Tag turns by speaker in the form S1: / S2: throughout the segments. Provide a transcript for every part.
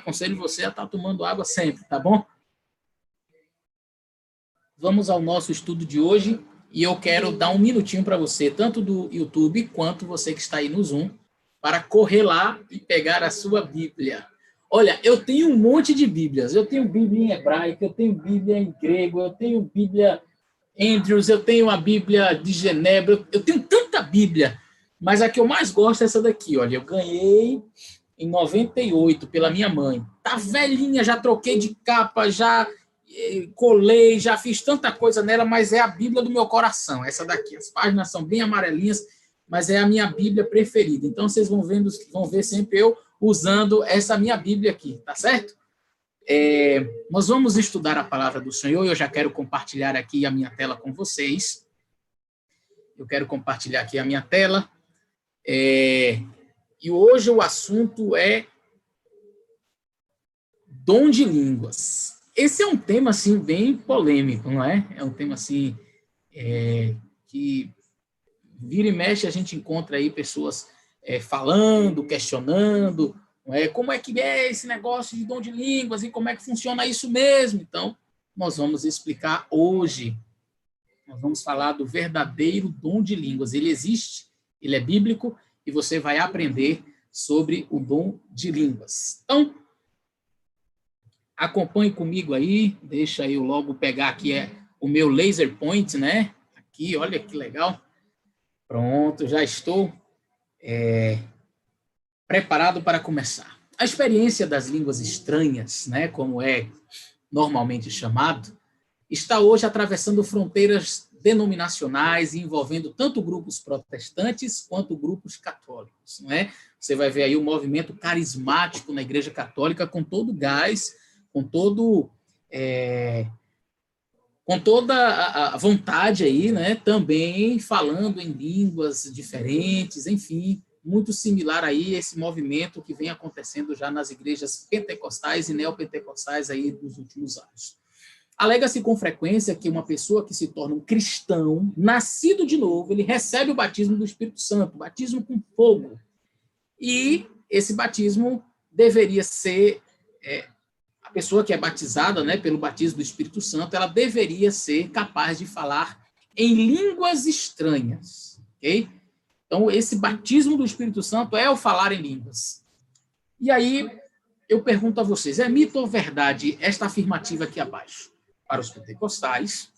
S1: aconselho você a estar tomando água sempre, tá bom? Vamos ao nosso estudo de hoje e eu quero dar um minutinho para você, tanto do YouTube quanto você que está aí no Zoom, para correr lá e pegar a sua Bíblia. Olha, eu tenho um monte de Bíblias. Eu tenho Bíblia em hebraico, eu tenho Bíblia em grego, eu tenho Bíblia Andrews, eu tenho a Bíblia de Genebra, eu tenho tanta Bíblia, mas a que eu mais gosto é essa daqui, olha, eu ganhei em 98 pela minha mãe. Tá velhinha, já troquei de capa, já colei, já fiz tanta coisa nela, mas é a Bíblia do meu coração, essa daqui. As páginas são bem amarelinhas, mas é a minha Bíblia preferida. Então, vocês vão ver sempre eu usando essa minha Bíblia aqui, tá certo? Nós vamos estudar a palavra do Senhor e eu já quero compartilhar aqui a minha tela com vocês. Eu quero compartilhar aqui a minha tela. E hoje o assunto é dom de línguas. Esse é um tema, assim, bem polêmico, não é? É um tema, assim, que vira e mexe a gente encontra aí pessoas falando, questionando, não é? Como é que é esse negócio de dom de línguas e como é que funciona isso mesmo? Então, nós vamos explicar hoje. Nós vamos falar do verdadeiro dom de línguas. Ele existe, ele é bíblico e você vai aprender sobre o dom de línguas. Então, acompanhe comigo aí, deixa eu logo pegar aqui o meu laser point, né? Aqui, olha que legal. Pronto, já estou preparado para começar. A experiência das línguas estranhas, né, como é normalmente chamado, está hoje atravessando fronteiras denominacionais e envolvendo tanto grupos protestantes quanto grupos católicos, não é? Você vai ver aí o movimento carismático na Igreja Católica com todo gás, com toda a vontade aí, né? Também falando em línguas diferentes, enfim, muito similar aí esse movimento que vem acontecendo já nas igrejas pentecostais e neopentecostais aí dos últimos anos. Alega-se com frequência que uma pessoa que se torna um cristão, nascido de novo, ele recebe o batismo do Espírito Santo, batismo com fogo. E esse batismo deveria ser, a pessoa que é batizada, né, pelo batismo do Espírito Santo, ela deveria ser capaz de falar em línguas estranhas, ok? Então, esse batismo do Espírito Santo é o falar em línguas. E aí, eu pergunto a vocês, é mito ou verdade esta afirmativa aqui abaixo? Para os pentecostais,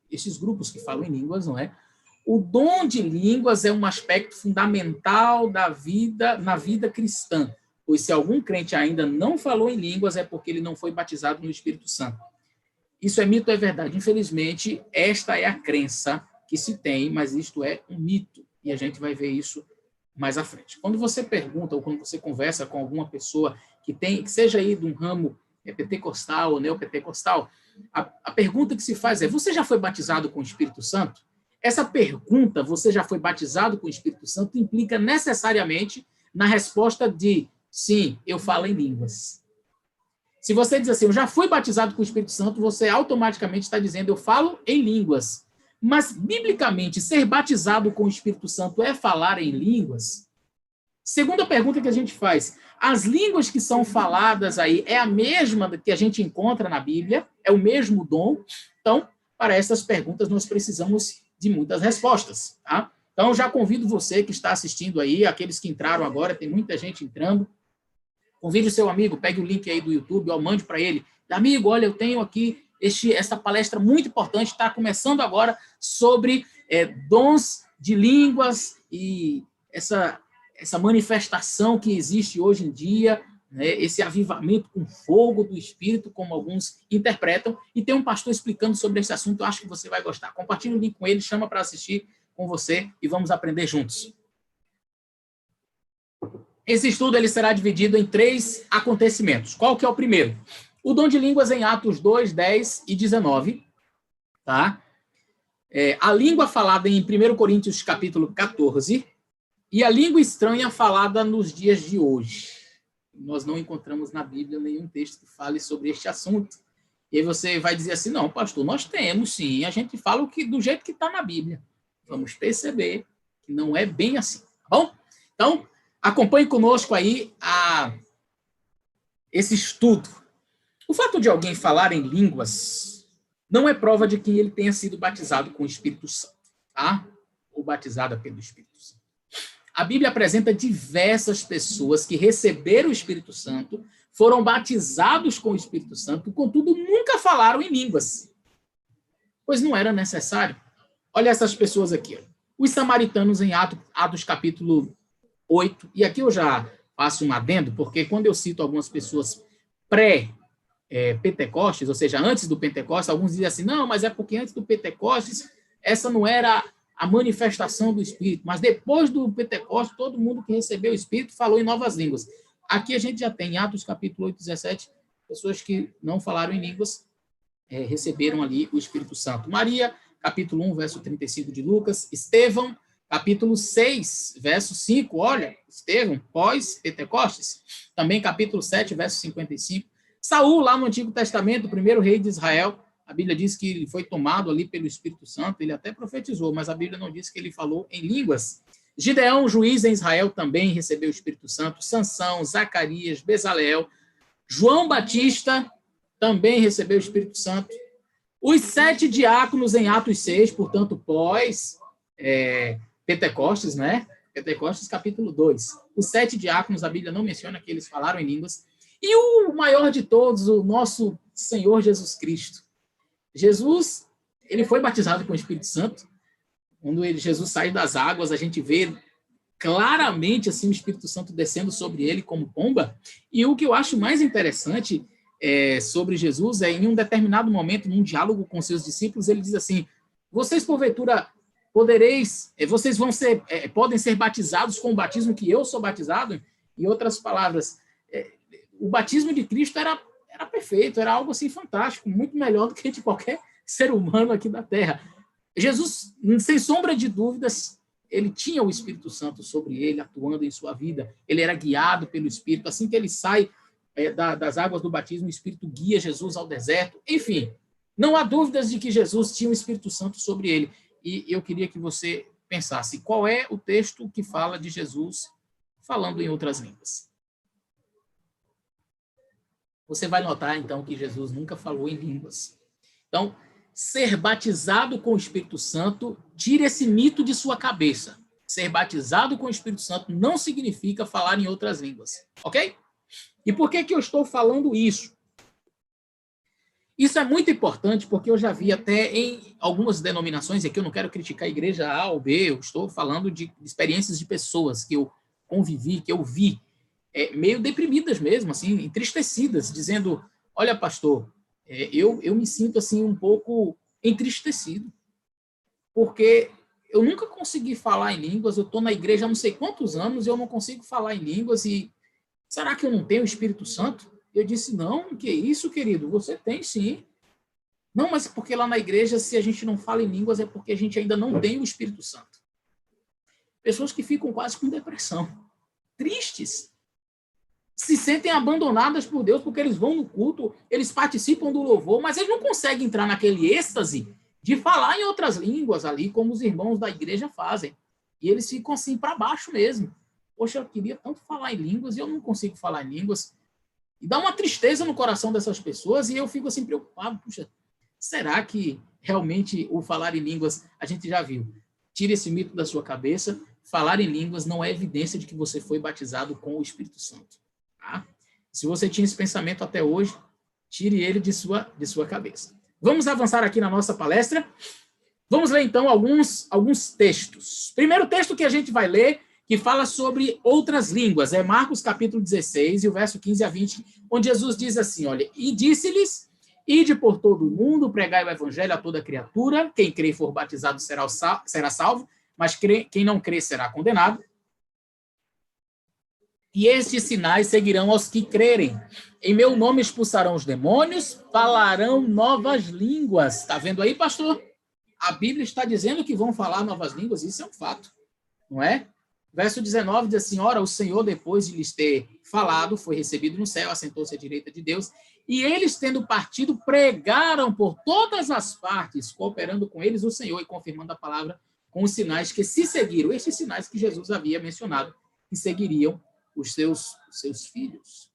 S1: esses grupos que falam em línguas, não é? O dom de línguas é um aspecto fundamental na vida cristã, pois se algum crente ainda não falou em línguas é porque ele não foi batizado no Espírito Santo. Isso é mito ou é verdade? Infelizmente, esta é a crença que se tem, mas isto é um mito, e a gente vai ver isso mais à frente. Quando você pergunta ou quando você conversa com alguma pessoa que seja aí de um ramo pentecostal ou neopentecostal, a pergunta que se faz é: você já foi batizado com o Espírito Santo? Essa pergunta, você já foi batizado com o Espírito Santo, implica necessariamente na resposta de sim, eu falo em línguas. Se você diz assim, eu já fui batizado com o Espírito Santo, você automaticamente está dizendo, eu falo em línguas. Mas, biblicamente, ser batizado com o Espírito Santo é falar em línguas? Segunda pergunta que a gente faz, as línguas que são faladas aí é a mesma que a gente encontra na Bíblia? É o mesmo dom? Então, para essas perguntas, nós precisamos de muitas respostas, tá? Então, já convido você que está assistindo aí, aqueles que entraram agora, tem muita gente entrando, convide o seu amigo, pegue o link aí do YouTube, ou mande para ele, amigo, olha, eu tenho aqui essa palestra muito importante, está começando agora, sobre dons de línguas e essa manifestação que existe hoje em dia, né, esse avivamento com fogo do Espírito, como alguns interpretam, e tem um pastor explicando sobre esse assunto, eu acho que você vai gostar. Compartilhe o link com ele, chama para assistir com você e vamos aprender juntos. Esse estudo ele será dividido em 3 acontecimentos. Qual que é o primeiro? O dom de línguas em Atos 2, 10 e 19. Tá? A língua falada em 1 Coríntios capítulo 14 e a língua estranha falada nos dias de hoje. Nós não encontramos na Bíblia nenhum texto que fale sobre este assunto. E aí você vai dizer assim, não, pastor, nós temos sim, a gente fala do jeito que está na Bíblia. Vamos perceber que não é bem assim, tá bom? Então, acompanhe conosco aí esse estudo. O fato de alguém falar em línguas não é prova de que ele tenha sido batizado com o Espírito Santo, tá? Ou batizada pelo Espírito Santo. A Bíblia apresenta diversas pessoas que receberam o Espírito Santo, foram batizados com o Espírito Santo, contudo, nunca falaram em línguas, pois não era necessário. Olha essas pessoas aqui. Os samaritanos em Atos capítulo 8, e aqui eu já faço um adendo, porque quando eu cito algumas pessoas pré-Pentecostes, ou seja, antes do Pentecostes, alguns dizem assim, não, mas é porque antes do Pentecostes, essa não era a manifestação do Espírito, mas depois do Pentecostes, todo mundo que recebeu o Espírito falou em novas línguas. Aqui a gente já tem, em Atos capítulo 8, 17, pessoas que não falaram em línguas, receberam ali o Espírito Santo. Maria, capítulo 1, verso 35 de Lucas. Estevão, capítulo 6, verso 5. Olha, Estevão, pós-Pentecostes. Também capítulo 7, verso 55. Saul, lá no Antigo Testamento, o primeiro rei de Israel, a Bíblia diz que ele foi tomado ali pelo Espírito Santo, ele até profetizou, mas a Bíblia não diz que ele falou em línguas. Gideão, juiz em Israel, também recebeu o Espírito Santo. Sansão, Zacarias, Bezaleel. João Batista também recebeu o Espírito Santo. Os 7 diáconos em Atos 6, portanto, pós-Pentecostes, né? Pentecostes, capítulo 2. Os 7 diáconos, a Bíblia não menciona que eles falaram em línguas. E o maior de todos, o nosso Senhor Jesus Cristo. Jesus, ele foi batizado com o Espírito Santo. Quando Jesus sai das águas, a gente vê claramente assim o Espírito Santo descendo sobre ele como pomba. E o que eu acho mais interessante sobre Jesus em um determinado momento, num diálogo com seus discípulos, ele diz assim: vocês porventura vocês podem ser batizados com o batismo que eu sou batizado? Em outras palavras, o batismo de Cristo era perfeito, era algo assim fantástico, muito melhor do que de qualquer ser humano aqui da Terra. Jesus, sem sombra de dúvidas, ele tinha o Espírito Santo sobre ele, atuando em sua vida. Ele era guiado pelo Espírito. Assim que ele sai das águas do batismo, o Espírito guia Jesus ao deserto. Enfim, não há dúvidas de que Jesus tinha o Espírito Santo sobre ele. E eu queria que você pensasse, qual é o texto que fala de Jesus falando em outras línguas? Você vai notar, então, que Jesus nunca falou em línguas. Então, ser batizado com o Espírito Santo, tire esse mito de sua cabeça. Ser batizado com o Espírito Santo não significa falar em outras línguas, ok? E por que eu estou falando isso? Isso é muito importante porque eu já vi até em algumas denominações, e aqui eu não quero criticar a igreja A ou B, eu estou falando de experiências de pessoas que eu convivi, que eu vi, meio deprimidas mesmo, assim, entristecidas, dizendo, olha, pastor, eu me sinto assim um pouco entristecido, porque eu nunca consegui falar em línguas, eu estou na igreja há não sei quantos anos e eu não consigo falar em línguas, e será que eu não tenho o Espírito Santo? Eu disse, não, que isso, querido, você tem sim. Não, mas porque lá na igreja, se a gente não fala em línguas, é porque a gente ainda não tem o Espírito Santo. Pessoas que ficam quase com depressão, tristes, se sentem abandonadas por Deus porque eles vão no culto, eles participam do louvor, mas eles não conseguem entrar naquele êxtase de falar em outras línguas ali, como os irmãos da igreja fazem. E eles ficam assim para baixo mesmo. Poxa, eu queria tanto falar em línguas e eu não consigo falar em línguas. E dá uma tristeza no coração dessas pessoas e eu fico assim preocupado. Puxa, será que realmente o falar em línguas, a gente já viu? Tire esse mito da sua cabeça. Falar em línguas não é evidência de que você foi batizado com o Espírito Santo. Tá? Se você tinha esse pensamento até hoje, tire ele de sua cabeça. Vamos avançar aqui na nossa palestra. Vamos ler, então, alguns textos. Primeiro texto que a gente vai ler, que fala sobre outras línguas, é Marcos capítulo 16, e o verso 15 a 20, onde Jesus diz assim, olha, e disse-lhes, ide por todo o mundo, pregai o evangelho a toda criatura, quem crê e for batizado será salvo, mas quem não crê será condenado. E estes sinais seguirão aos que crerem. Em meu nome expulsarão os demônios, falarão novas línguas. Está vendo aí, pastor? A Bíblia está dizendo que vão falar novas línguas, isso é um fato, não é? Verso 19 diz assim, ora, o Senhor, depois de lhes ter falado, foi recebido no céu, assentou-se à direita de Deus, e eles, tendo partido, pregaram por todas as partes, cooperando com eles o Senhor e confirmando a palavra com os sinais que se seguiram, estes sinais que Jesus havia mencionado, que seguiriam os seus filhos.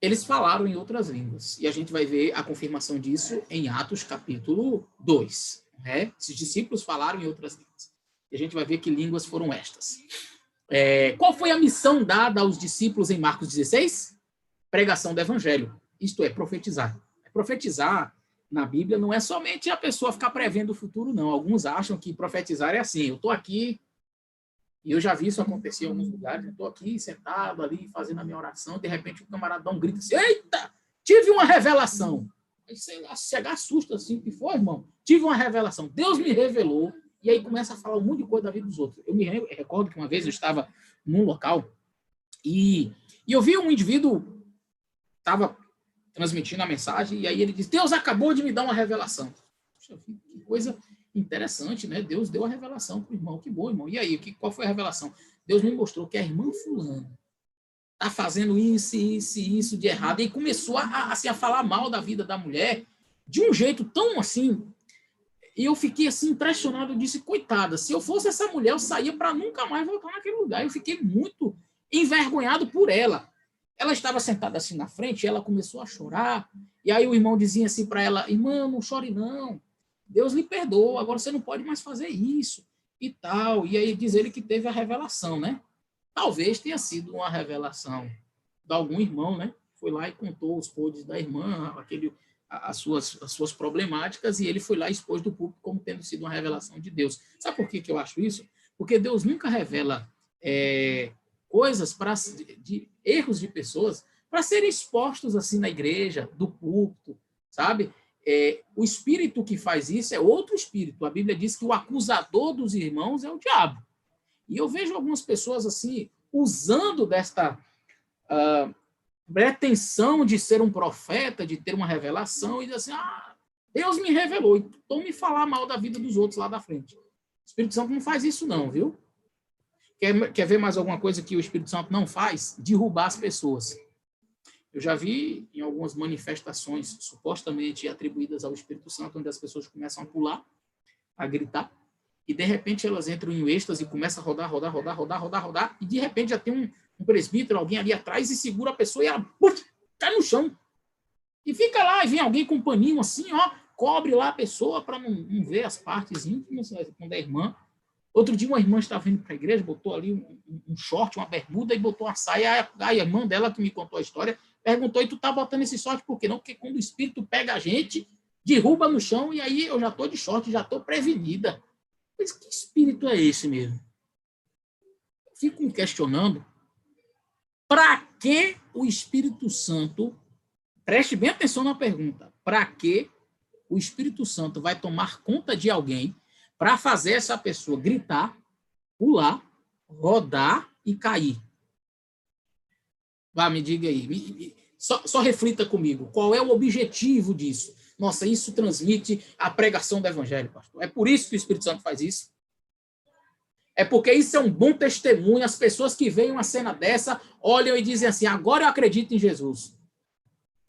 S1: eles falaram em outras línguas. E a gente vai ver a confirmação disso em Atos capítulo 2. Né? Esses discípulos falaram em outras línguas. E a gente vai ver que línguas foram estas. Qual foi a missão dada aos discípulos em Marcos 16? Pregação do evangelho. Isto é, profetizar. Profetizar na Bíblia não é somente a pessoa ficar prevendo o futuro, não. Alguns acham que profetizar é assim, eu estou aqui, e eu já vi isso acontecer em alguns lugares, eu estou aqui sentado ali, fazendo a minha oração, de repente o camarada dá um grito assim, eita, tive uma revelação. Aí você chega, assusta assim, o que foi, irmão? Tive uma revelação, Deus me revelou, e aí começa a falar um monte de coisa da vida dos outros. Eu me recordo que uma vez eu estava num local, e eu vi um indivíduo, estava transmitindo a mensagem, e aí ele diz, Deus acabou de me dar uma revelação. Poxa, que coisa interessante, né? Deus deu a revelação para o irmão, que bom, irmão. E aí, qual foi a revelação? Deus me mostrou que a irmã fulana está fazendo isso de errado, e aí começou assim, a falar mal da vida da mulher, de um jeito tão assim, e eu fiquei assim impressionado, eu disse, coitada, se eu fosse essa mulher, eu saía para nunca mais voltar naquele lugar. Eu fiquei muito envergonhado por ela. Ela estava sentada assim na frente, e ela começou a chorar, e aí o irmão dizia assim para ela, irmã, não chore não, Deus lhe perdoa, agora você não pode mais fazer isso, e tal. E aí diz ele que teve a revelação, né? Talvez tenha sido uma revelação de algum irmão, né? Foi lá e contou os podres da irmã, as suas problemáticas, e ele foi lá e expôs do público como tendo sido uma revelação de Deus. Sabe por que eu acho isso? Porque Deus nunca revela coisas de erros de pessoas para serem expostos assim na igreja, do púlpito, sabe? O espírito que faz isso é outro espírito. A Bíblia diz que o acusador dos irmãos é o diabo. E eu vejo algumas pessoas assim usando desta pretensão de ser um profeta, de ter uma revelação, e dizer assim, Deus me revelou, então me falar mal da vida dos outros lá da frente. O Espírito Santo não faz isso não, viu? Quer ver mais alguma coisa que o Espírito Santo não faz? Derrubar as pessoas. Eu já vi em algumas manifestações supostamente atribuídas ao Espírito Santo, onde as pessoas começam a pular, a gritar, e de repente elas entram em êxtase e começam a rodar, e de repente já tem um presbítero, alguém ali atrás, e segura a pessoa e ela cai no chão. E fica lá, e vem alguém com um paninho assim, cobre lá a pessoa para não ver as partes íntimas da irmã. Outro dia uma irmã estava vindo para a igreja, botou ali um short, uma bermuda, e botou uma saia. A irmã dela, que me contou a história, perguntou, e tu tá botando esse short por quê? Não, porque quando o espírito pega a gente, derruba no chão, e aí eu já tô de short, já tô prevenida. Mas que espírito é esse mesmo? Eu fico me questionando, para que o Espírito Santo, preste bem atenção na pergunta, para que o Espírito Santo vai tomar conta de alguém para fazer essa pessoa gritar, pular, rodar e cair? Vá, me diga aí. Só reflita comigo. Qual é o objetivo disso? Nossa, isso transmite a pregação do evangelho, pastor. É por isso que o Espírito Santo faz isso. É porque isso é um bom testemunho. As pessoas que veem uma cena dessa olham e dizem assim, agora eu acredito em Jesus.